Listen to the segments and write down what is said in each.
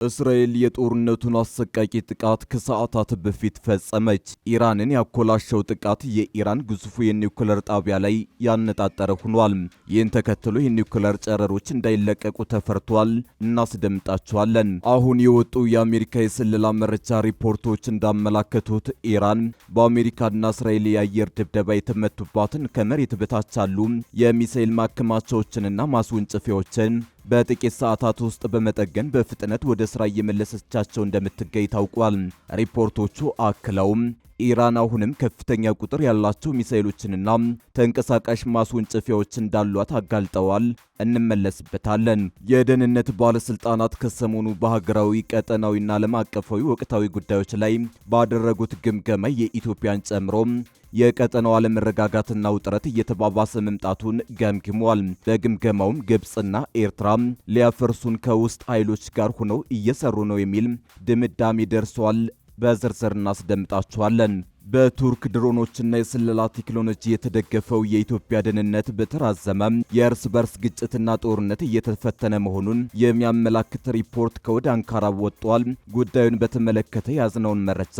እስራኤል የጦርነቱን አሰቃቂ ጥቃት ከሰዓታት በፊት ፈጸመች። ኢራንን ያኮላሸው ጥቃት የኢራን ግዙፉ የኒውክለር ጣቢያ ላይ ያነጣጠረ ሆኗል። ይህን ተከትሎ የኒውክለር ጨረሮች እንዳይለቀቁ ተፈርቷል። እናስደምጣቸዋለን። አሁን የወጡ የአሜሪካ የስለላ መረጃ ሪፖርቶች እንዳመላከቱት ኢራን በአሜሪካና እስራኤል የአየር ድብደባ የተመቱባትን ከመሬት በታች ያሉ የሚሳኤል ማከማቻዎችንና ማስወንጨፊያዎችን በጥቂት ሰዓታት ውስጥ በመጠገን በፍጥነት ወደ ስራ እየመለሰቻቸው እንደምትገኝ ታውቋል። ሪፖርቶቹ አክለውም ኢራን አሁንም ከፍተኛ ቁጥር ያላቸው ሚሳኤሎችንና ተንቀሳቃሽ ማስወንጨፊያዎች እንዳሏት አጋልጠዋል። እንመለስበታለን። የደህንነት ባለስልጣናት ከሰሞኑ በሀገራዊ ቀጠናዊና ዓለም አቀፋዊ ወቅታዊ ጉዳዮች ላይ ባደረጉት ግምገማ የኢትዮጵያን ጨምሮ የቀጠናው አለመረጋጋትና ውጥረት እየተባባሰ መምጣቱን ገምግሟል። በግምገማውም ግብጽና ኤርትራ ሊያፈርሱን ከውስጥ ኃይሎች ጋር ሆነው እየሰሩ ነው የሚል ድምዳሜ ደርሷል። በዝርዝር እናስደምጣቸዋለን። በቱርክ ድሮኖችና የስለላ ቴክኖሎጂ የተደገፈው የኢትዮጵያ ደህንነት በተራዘመ የእርስ በርስ ግጭትና ጦርነት እየተፈተነ መሆኑን የሚያመላክት ሪፖርት ከወደ አንካራ ወጥቷል። ጉዳዩን በተመለከተ ያዝነውን መረጃ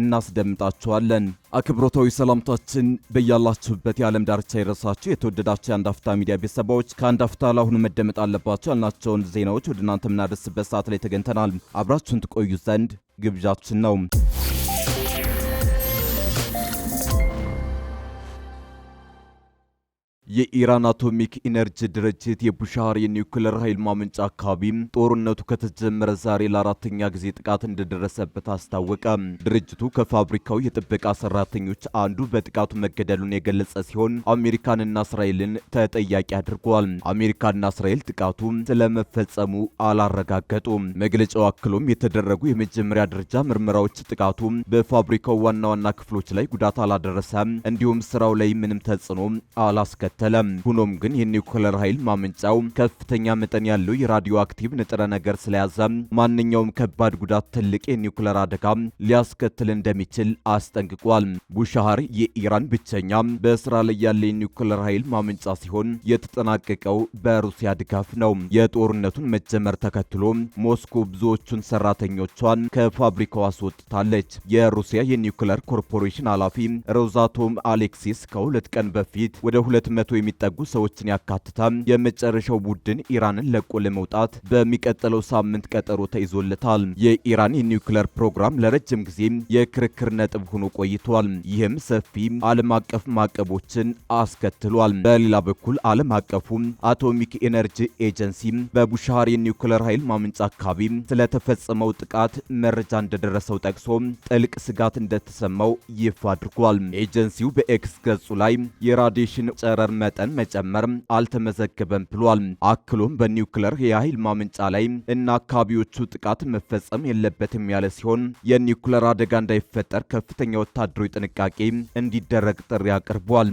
እናስደምጣቸዋለን። አክብሮታዊ ሰላምታችን በያላችሁበት የዓለም ዳርቻ ይድረሳችሁ። የተወደዳችሁ የአንድ አፍታ ሚዲያ ቤተሰቦች ከአንድ አፍታ ለአሁኑ መደመጥ አለባቸው ያልናቸውን ዜናዎች ወደ እናንተ የምናደርስበት ሰዓት ላይ ተገኝተናል። አብራችሁን ትቆዩ ዘንድ ግብዣችን ነው። የኢራን አቶሚክ ኢነርጂ ድርጅት የቡሻህር የኒውክሌር ኃይል ማመንጫ አካባቢ ጦርነቱ ከተጀመረ ዛሬ ለአራተኛ ጊዜ ጥቃት እንደደረሰበት አስታወቀ። ድርጅቱ ከፋብሪካው የጥበቃ ሰራተኞች አንዱ በጥቃቱ መገደሉን የገለጸ ሲሆን አሜሪካንና እስራኤልን ተጠያቂ አድርጓል። አሜሪካና እስራኤል ጥቃቱ ስለመፈጸሙ አላረጋገጡም። መግለጫው አክሎም የተደረጉ የመጀመሪያ ደረጃ ምርመራዎች ጥቃቱ በፋብሪካው ዋና ዋና ክፍሎች ላይ ጉዳት አላደረሰም፣ እንዲሁም ስራው ላይ ምንም ተጽዕኖ አላስከተለም። ሆኖም ግን የኒውክሌር ኃይል ማመንጫው ከፍተኛ መጠን ያለው የራዲዮ አክቲቭ ንጥረ ነገር ስለያዘ ማንኛውም ከባድ ጉዳት ትልቅ የኒውክሌር አደጋ ሊያስከትል እንደሚችል አስጠንቅቋል። ቡሻህር የኢራን ብቸኛ በስራ ላይ ያለ የኒውክሌር ኃይል ማመንጫ ሲሆን የተጠናቀቀው በሩሲያ ድጋፍ ነው። የጦርነቱን መጀመር ተከትሎ ሞስኮ ብዙዎቹን ሰራተኞቿን ከፋብሪካው አስወጥታለች። የሩሲያ የኒውክሌር ኮርፖሬሽን ኃላፊ ሮዛቶም አሌክሲስ ከሁለት ቀን በፊት ወደ 200 የሚጠጉ ሰዎችን ያካትታል የመጨረሻው ቡድን ኢራንን ለቆ ለመውጣት በሚቀጥለው ሳምንት ቀጠሮ ተይዞለታል። የኢራን የኒውክሌር ፕሮግራም ለረጅም ጊዜ የክርክር ነጥብ ሆኖ ቆይቷል። ይህም ሰፊ ዓለም አቀፍ ማዕቀቦችን አስከትሏል። በሌላ በኩል ዓለም አቀፉ አቶሚክ ኤነርጂ ኤጀንሲ በቡሻህር የኒውክሌር ኃይል ማመንጫ አካባቢ ስለተፈጸመው ጥቃት መረጃ እንደደረሰው ጠቅሶ ጥልቅ ስጋት እንደተሰማው ይፋ አድርጓል። ኤጀንሲው በኤክስ ገጹ ላይ የራዲዬሽን ጨረር መጠን መጨመር አልተመዘገበም ብሏል። አክሎም በኒውክሌር የኃይል ማመንጫ ላይ እና አካባቢዎቹ ጥቃት መፈጸም የለበትም ያለ ሲሆን የኒውክሌር አደጋ እንዳይፈጠር ከፍተኛ ወታደራዊ ጥንቃቄ እንዲደረግ ጥሪ አቅርቧል።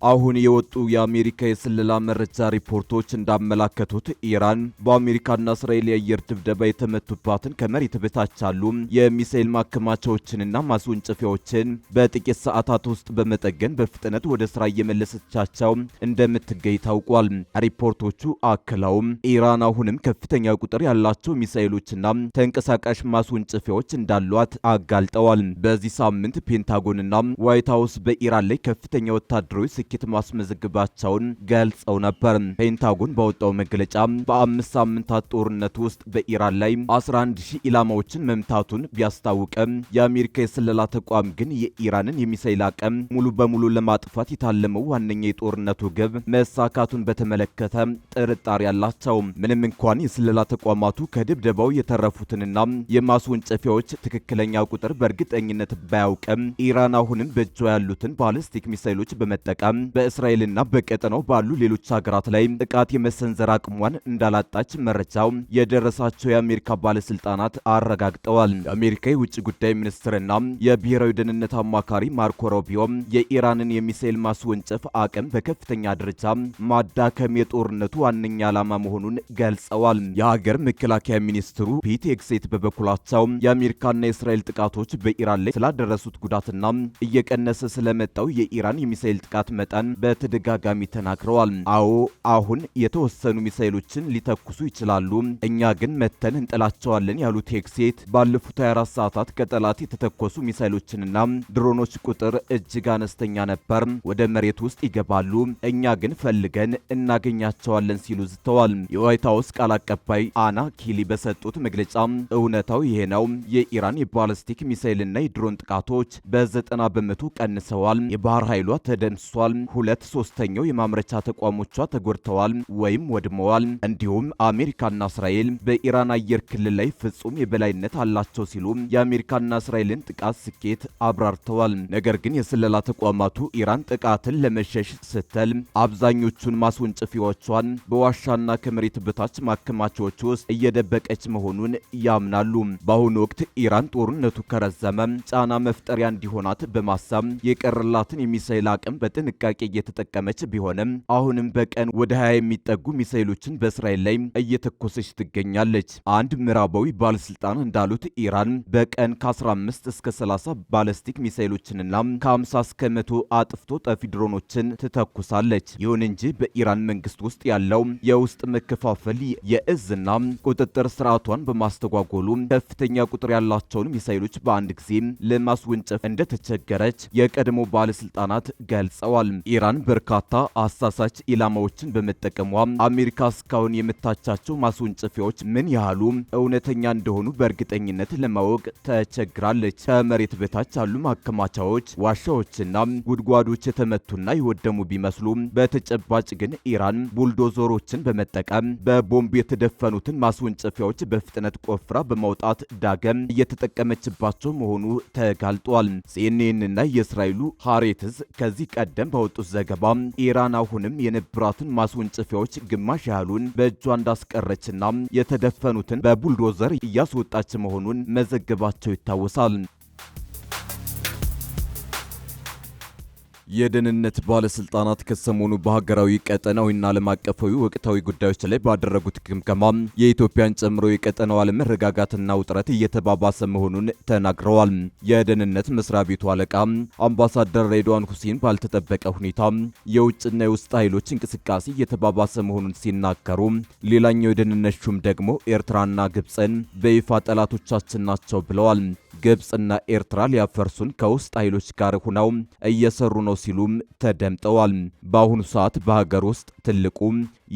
አሁን የወጡ የአሜሪካ የስለላ መረጃ ሪፖርቶች እንዳመላከቱት ኢራን በአሜሪካና እስራኤል የአየር ድብደባ የተመቱባትን ከመሬት በታች ያሉ የሚሳኤል ማከማቻዎችንና ማስወንጨፊያዎችን በጥቂት ሰዓታት ውስጥ በመጠገን በፍጥነት ወደ ስራ እየመለሰቻቸው እንደምትገኝ ታውቋል። ሪፖርቶቹ አክለውም ኢራን አሁንም ከፍተኛ ቁጥር ያላቸው ሚሳኤሎችና ተንቀሳቃሽ ማስወንጨፊያዎች እንዳሏት አጋልጠዋል። በዚህ ሳምንት ፔንታጎንና ዋይት ሀውስ በኢራን ላይ ከፍተኛ ወታደራዊ ስኬት ማስመዘግባቸውን ገልጸው ነበር። ፔንታጎን ባወጣው መግለጫ በ5 ሳምንታት ጦርነት ውስጥ በኢራን ላይ 11000 ኢላማዎችን መምታቱን ቢያስታውቅም የአሜሪካ የስለላ ተቋም ግን የኢራንን የሚሳኤል አቅም ሙሉ በሙሉ ለማጥፋት የታለመው ዋነኛ የጦርነቱ ግብ መሳካቱን በተመለከተ ጥርጣሬ አላቸው። ምንም እንኳን የስለላ ተቋማቱ ከድብደባው የተረፉትንና የማስወንጨፊያዎች ትክክለኛ ቁጥር በእርግጠኝነት ባያውቅም ኢራን አሁንም በእጇ ያሉትን ባሊስቲክ ሚሳኤሎች በመጠቀም በእስራኤልና በቀጠናው ባሉ ሌሎች ሀገራት ላይ ጥቃት የመሰንዘር አቅሟን እንዳላጣች መረጃው የደረሳቸው የአሜሪካ ባለስልጣናት አረጋግጠዋል። የአሜሪካ የውጭ ጉዳይ ሚኒስትርና የብሔራዊ ደህንነት አማካሪ ማርኮ ሩቢዮ የኢራንን የሚሳኤል ማስወንጨፍ አቅም በከፍተኛ ደረጃ ማዳከም የጦርነቱ ዋነኛ ዓላማ መሆኑን ገልጸዋል። የሀገር መከላከያ ሚኒስትሩ ፒት ኤግሴት በበኩላቸው የአሜሪካና የእስራኤል ጥቃቶች በኢራን ላይ ስላደረሱት ጉዳትና እየቀነሰ ስለመጣው የኢራን የሚሳኤል ጥቃት እንደሚመጣን በተደጋጋሚ ተናግረዋል። አዎ አሁን የተወሰኑ ሚሳኤሎችን ሊተኩሱ ይችላሉ፣ እኛ ግን መተን እንጥላቸዋለን ያሉት ሄግሴት ባለፉት 24 ሰዓታት ከጠላት የተተኮሱ ሚሳኤሎችንና ድሮኖች ቁጥር እጅግ አነስተኛ ነበር፣ ወደ መሬት ውስጥ ይገባሉ፣ እኛ ግን ፈልገን እናገኛቸዋለን ሲሉ ዝተዋል። የዋይት ሀውስ ቃል አቀባይ አና ኪሊ በሰጡት መግለጫ እውነታው ይሄ ነው፣ የኢራን የባለስቲክ ሚሳኤልና የድሮን ጥቃቶች በ90 በመቶ ቀንሰዋል፣ የባህር ኃይሏ ተደምስሷል፣ 2/3 የማምረቻ ተቋሞቿ ተጎድተዋል ወይም ወድመዋል፣ እንዲሁም አሜሪካና እስራኤል በኢራን አየር ክልል ላይ ፍጹም የበላይነት አላቸው ሲሉ የአሜሪካና እስራኤልን ጥቃት ስኬት አብራርተዋል። ነገር ግን የስለላ ተቋማቱ ኢራን ጥቃትን ለመሸሽ ስትል አብዛኞቹን ማስወንጨፊያዎቿን በዋሻና ከመሬት በታች ማከማቻዎች ውስጥ እየደበቀች መሆኑን ያምናሉ። በአሁኑ ወቅት ኢራን ጦርነቱ ከረዘመ ጫና መፍጠሪያ እንዲሆናት በማሰብ የቀረላትን የሚሳኤል አቅም በጥንቃቄ እየተጠቀመች ቢሆንም አሁንም በቀን ወደ 20 የሚጠጉ ሚሳኤሎችን በእስራኤል ላይ እየተኮሰች ትገኛለች። አንድ ምዕራባዊ ባለስልጣን እንዳሉት ኢራን በቀን ከ15 እስከ 30 ባለስቲክ ሚሳኤሎችንና ከ50 እስከ 100 አጥፍቶ ጠፊ ድሮኖችን ትተኩሳለች። ይሁን እንጂ በኢራን መንግስት ውስጥ ያለው የውስጥ መከፋፈል የእዝና ቁጥጥር ስርዓቷን በማስተጓጎሉ ከፍተኛ ቁጥር ያላቸውን ሚሳኤሎች በአንድ ጊዜ ለማስወንጨፍ እንደተቸገረች የቀድሞ ባለስልጣናት ገልጸዋል። ኢራን በርካታ አሳሳች ኢላማዎችን በመጠቀሟ አሜሪካ እስካሁን የምታቻቸው ማስወንጨፊያዎች ምን ያህሉ እውነተኛ እንደሆኑ በእርግጠኝነት ለማወቅ ተቸግራለች። ከመሬት በታች ያሉ ማከማቻዎች፣ ዋሻዎችና ጉድጓዶች የተመቱና የወደሙ ቢመስሉ በተጨባጭ ግን ኢራን ቡልዶዘሮችን በመጠቀም በቦምብ የተደፈኑትን ማስወንጨፊያዎች በፍጥነት ቆፍራ በማውጣት ዳግም እየተጠቀመችባቸው መሆኑ ተጋልጧል። ሲኤንኤንና የእስራኤሉ ሃሬትዝ ከዚህ ቀደም ባወጡት ዘገባ ኢራን አሁንም የነበራትን ማስወንጨፊያዎች ግማሽ ያህሉን በእጇ እንዳስቀረችና የተደፈኑትን በቡልዶዘር እያስወጣች መሆኑን መዘገባቸው ይታወሳል። የደህንነት ባለስልጣናት ከሰሞኑ በሀገራዊ ቀጠናዊና ዓለም አቀፋዊ ወቅታዊ ጉዳዮች ላይ ባደረጉት ግምገማ የኢትዮጵያን ጨምሮ የቀጠናው አለመረጋጋትና ውጥረት እየተባባሰ መሆኑን ተናግረዋል። የደህንነት መስሪያ ቤቱ አለቃ አምባሳደር ሬድዋን ሁሴን ባልተጠበቀ ሁኔታ የውጭና የውስጥ ኃይሎች እንቅስቃሴ እየተባባሰ መሆኑን ሲናገሩ፣ ሌላኛው የደህንነት ሹም ደግሞ ኤርትራና ግብፅን በይፋ ጠላቶቻችን ናቸው ብለዋል። ግብፅና ኤርትራ ሊያፈርሱን ከውስጥ ኃይሎች ጋር ሆነው እየሰሩ ነው ሲሉም ተደምጠዋል። በአሁኑ ሰዓት በሀገር ውስጥ ትልቁ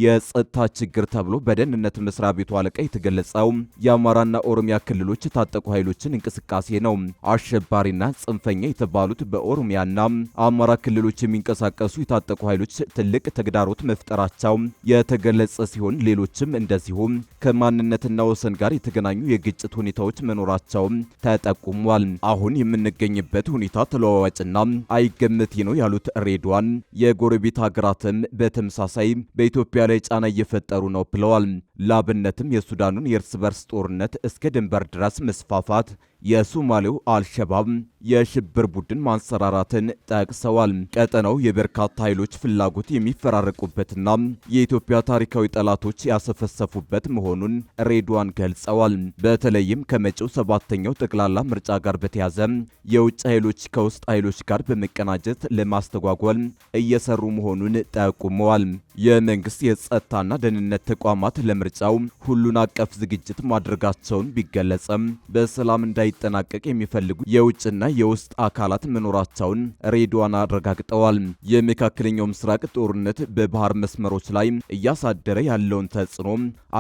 የጸጥታ ችግር ተብሎ በደህንነት መስሪያ ቤቱ አለቃ የተገለጸው የአማራና ኦሮሚያ ክልሎች የታጠቁ ኃይሎችን እንቅስቃሴ ነው። አሸባሪና ጽንፈኛ የተባሉት በኦሮሚያና አማራ ክልሎች የሚንቀሳቀሱ የታጠቁ ኃይሎች ትልቅ ተግዳሮት መፍጠራቸው የተገለጸ ሲሆን ሌሎችም እንደዚሁም ከማንነትና ወሰን ጋር የተገናኙ የግጭት ሁኔታዎች መኖራቸው ተጠቁሟል። አሁን የምንገኝበት ሁኔታ ተለዋዋጭና አይገመት ነው ያሉት ሬድዋን የጎረቤት ሀገራትም በተመሳሳይ በኢትዮጵያ ላይ ጫና እየፈጠሩ ነው ብለዋል። ላብነትም የሱዳኑን የእርስ በርስ ጦርነት እስከ ድንበር ድረስ መስፋፋት፣ የሶማሌው አልሸባብ የሽብር ቡድን ማንሰራራትን ጠቅሰዋል። ቀጠናው የበርካታ ኃይሎች ፍላጎት የሚፈራረቁበትና የኢትዮጵያ ታሪካዊ ጠላቶች ያሰፈሰፉበት መሆኑን ሬድዋን ገልጸዋል። በተለይም ከመጪው 7ኛው ጠቅላላ ምርጫ ጋር በተያያዘ የውጭ ኃይሎች ከውስጥ ኃይሎች ጋር በመቀናጀት ለማስተጓጎል እየሰሩ መሆኑን ጠቁመዋል። የመንግስት የጸጥታና ደህንነት ተቋማት ለምርጫው ሁሉን አቀፍ ዝግጅት ማድረጋቸውን ቢገለጽም በሰላም እንዳይጠናቀቅ የሚፈልጉ የውጭና የውስጥ አካላት መኖራቸውን ሬድዋን አረጋግጠዋል። የመካከለኛው ምስራቅ ጦርነት በባህር መስመሮች ላይ እያሳደረ ያለውን ተጽዕኖ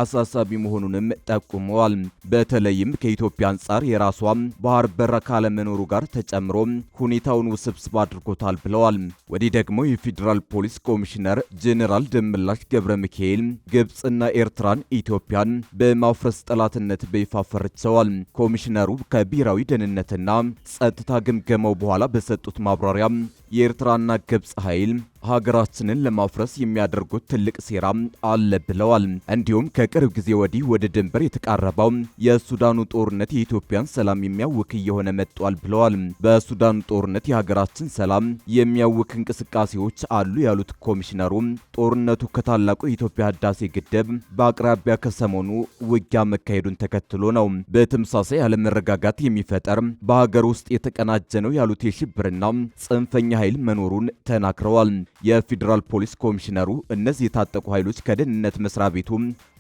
አሳሳቢ መሆኑንም ጠቁመዋል። በተለይም ከኢትዮጵያ አንጻር የራሷ ባህር በር ካለመኖሩ ጋር ተጨምሮ ሁኔታውን ውስብስብ አድርጎታል ብለዋል። ወዲህ ደግሞ የፌዴራል ፖሊስ ኮሚሽነር ጄኔራል ደመላሽ ገብረ ሚካኤል ግብፅና ኤርትራን ኢትዮጵያን በማፍረስ ጠላትነት በይፋ ፈርጀዋል። ኮሚሽነሩ ከብሔራዊ ደህንነትና ጸጥታ ግምገማው በኋላ በሰጡት ማብራሪያ የኤርትራና ግብፅ ኃይል ሀገራችንን ለማፍረስ የሚያደርጉት ትልቅ ሴራ አለ ብለዋል። እንዲሁም ከቅርብ ጊዜ ወዲህ ወደ ድንበር የተቃረበው የሱዳኑ ጦርነት የኢትዮጵያን ሰላም የሚያውክ እየሆነ መጥቷል ብለዋል። በሱዳኑ ጦርነት የሀገራችን ሰላም የሚያውክ እንቅስቃሴዎች አሉ ያሉት ኮሚሽነሩ ጦርነቱ ከታላቁ የኢትዮጵያ ህዳሴ ግድብ በአቅራቢያ ከሰሞኑ ውጊያ መካሄዱን ተከትሎ ነው። በተመሳሳይ አለመረጋጋት የሚፈጠር በሀገር ውስጥ የተቀናጀ ነው ያሉት የሽብርና ጽንፈኛ ኃይል መኖሩን ተናግረዋል። የፌዴራል ፖሊስ ኮሚሽነሩ እነዚህ የታጠቁ ኃይሎች ከደህንነት መስሪያ ቤቱ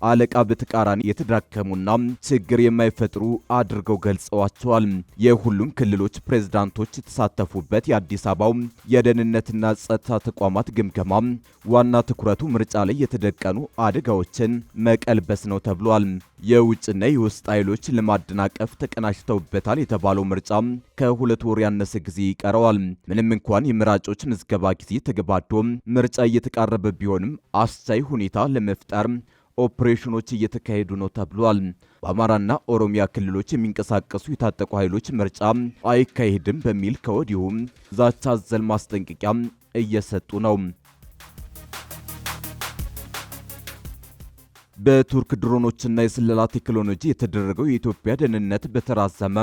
አለቃ በተቃራኒ የተዳከሙና ችግር የማይፈጥሩ አድርገው ገልጸዋቸዋል። የሁሉም ክልሎች ፕሬዝዳንቶች የተሳተፉበት የአዲስ አበባው የደህንነትና ጸጥታ ተቋማት ግምገማ ዋና ትኩረቱ ምርጫ ላይ የተደቀኑ አደጋዎችን መቀልበስ ነው ተብሏል። የውጭና የውስጥ ኃይሎች ለማደናቀፍ ተቀናጅተውበታል የተባለው ምርጫ ከ2 ወር ያነሰ ጊዜ ይቀረዋል። ምንም እንኳን የመራጮች ምዝገባ ጊዜ ተገባዶ ምርጫ እየተቃረበ ቢሆንም አስቻይ ሁኔታ ለመፍጠር ኦፕሬሽኖች እየተካሄዱ ነው ተብሏል። በአማራና ኦሮሚያ ክልሎች የሚንቀሳቀሱ የታጠቁ ኃይሎች ምርጫ አይካሄድም በሚል ከወዲሁም ዛቻ አዘል ማስጠንቀቂያ እየሰጡ ነው። በቱርክ ድሮኖችና የስለላ ቴክኖሎጂ የተደረገው የኢትዮጵያ ደህንነት በተራዘመ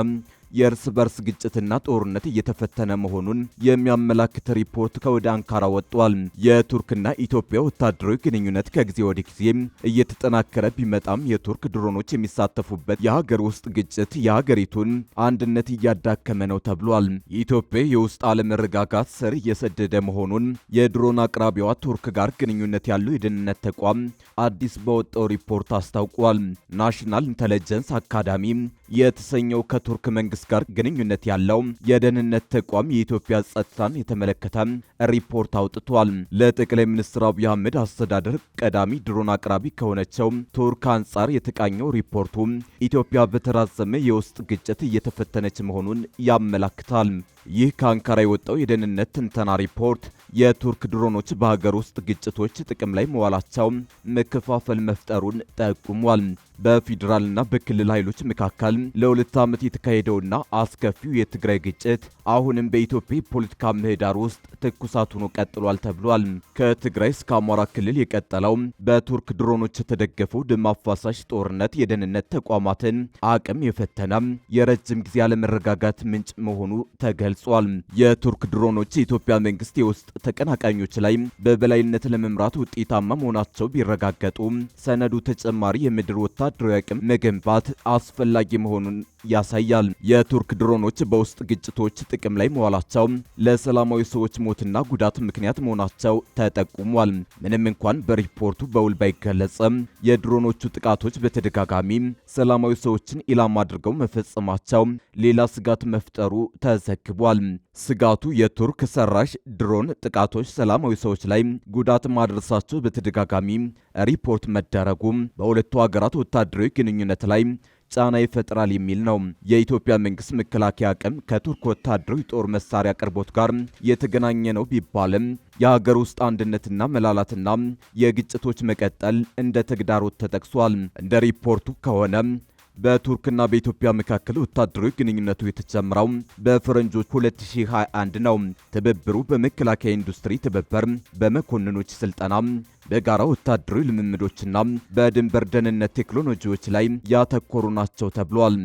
የእርስ በርስ ግጭትና ጦርነት እየተፈተነ መሆኑን የሚያመላክት ሪፖርት ከወደ አንካራ ወጥቷል። የቱርክና ኢትዮጵያ ወታደራዊ ግንኙነት ከጊዜ ወደ ጊዜ እየተጠናከረ ቢመጣም የቱርክ ድሮኖች የሚሳተፉበት የሀገር ውስጥ ግጭት የሀገሪቱን አንድነት እያዳከመ ነው ተብሏል። የኢትዮጵያ የውስጥ አለመረጋጋት ስር እየሰደደ መሆኑን የድሮን አቅራቢዋ ቱርክ ጋር ግንኙነት ያለው የደህንነት ተቋም አዲስ በወጣው ሪፖርት አስታውቋል። ናሽናል ኢንተለጀንስ አካዳሚ የተሰኘው ከቱርክ መንግስት ጋር ግንኙነት ያለው የደህንነት ተቋም የኢትዮጵያ ጸጥታን የተመለከተ ሪፖርት አውጥቷል። ለጠቅላይ ሚኒስትር አብይ አህመድ አስተዳደር ቀዳሚ ድሮን አቅራቢ ከሆነችው ቱርክ አንጻር የተቃኘው ሪፖርቱ ኢትዮጵያ በተራዘመ የውስጥ ግጭት እየተፈተነች መሆኑን ያመላክታል። ይህ ከአንካራ የወጣው የደህንነት ትንተና ሪፖርት የቱርክ ድሮኖች በሀገር ውስጥ ግጭቶች ጥቅም ላይ መዋላቸው መከፋፈል መፍጠሩን ጠቁሟል። በፌዴራልና በክልል ኃይሎች መካከል ለ2 ዓመት የተካሄደውና አስከፊው የትግራይ ግጭት አሁንም በኢትዮጵያ ፖለቲካ ምህዳር ውስጥ ትኩሳት ሆኖ ቀጥሏል ተብሏል። ከትግራይ እስከ አማራ ክልል የቀጠለው በቱርክ ድሮኖች የተደገፈው ደም አፋሳሽ ጦርነት የደህንነት ተቋማትን አቅም የፈተነ የረጅም ጊዜ አለመረጋጋት ምንጭ መሆኑ ተገልጿል። የቱርክ ድሮኖች የኢትዮጵያ መንግስት የውስጥ ተቀናቃኞች ላይ በበላይነት ለመምራት ውጤታማ መሆናቸው ቢረጋገጡ ሰነዱ ተጨማሪ የምድር ወታደራዊ አቅም መገንባት አስፈላጊ መሆኑን ያሳያል። የቱርክ ድሮኖች በውስጥ ግጭቶች ጥቅም ላይ መዋላቸው ለሰላማዊ ሰዎች ሞትና ጉዳት ምክንያት መሆናቸው ተጠቁሟል። ምንም እንኳን በሪፖርቱ በውል ባይገለጽም የድሮኖቹ ጥቃቶች በተደጋጋሚ ሰላማዊ ሰዎችን ኢላማ አድርገው መፈጸማቸው ሌላ ስጋት መፍጠሩ ተዘግቧል። ስጋቱ የቱርክ ሰራሽ ድሮን ጥቃቶች ሰላማዊ ሰዎች ላይ ጉዳት ማድረሳቸው በተደጋጋሚ ሪፖርት መደረጉ በሁለቱ ሀገራት ወታደራዊ ግንኙነት ላይ ጫና ይፈጥራል የሚል ነው። የኢትዮጵያ መንግስት መከላከያ አቅም ከቱርክ ወታደራዊ ጦር መሳሪያ አቅርቦት ጋር የተገናኘ ነው ቢባልም የሀገር ውስጥ አንድነትና መላላትና የግጭቶች መቀጠል እንደ ተግዳሮት ተጠቅሷል። እንደ ሪፖርቱ ከሆነ በቱርክና በኢትዮጵያ መካከል ወታደራዊ ግንኙነቱ የተጀመረው በፈረንጆች 2021 ነው። ትብብሩ በመከላከያ ኢንዱስትሪ ትብብር፣ በመኮንኖች ስልጠና፣ በጋራ ወታደራዊ ልምምዶችና በድንበር ደህንነት ቴክኖሎጂዎች ላይ ያተኮሩ ናቸው ተብሏል።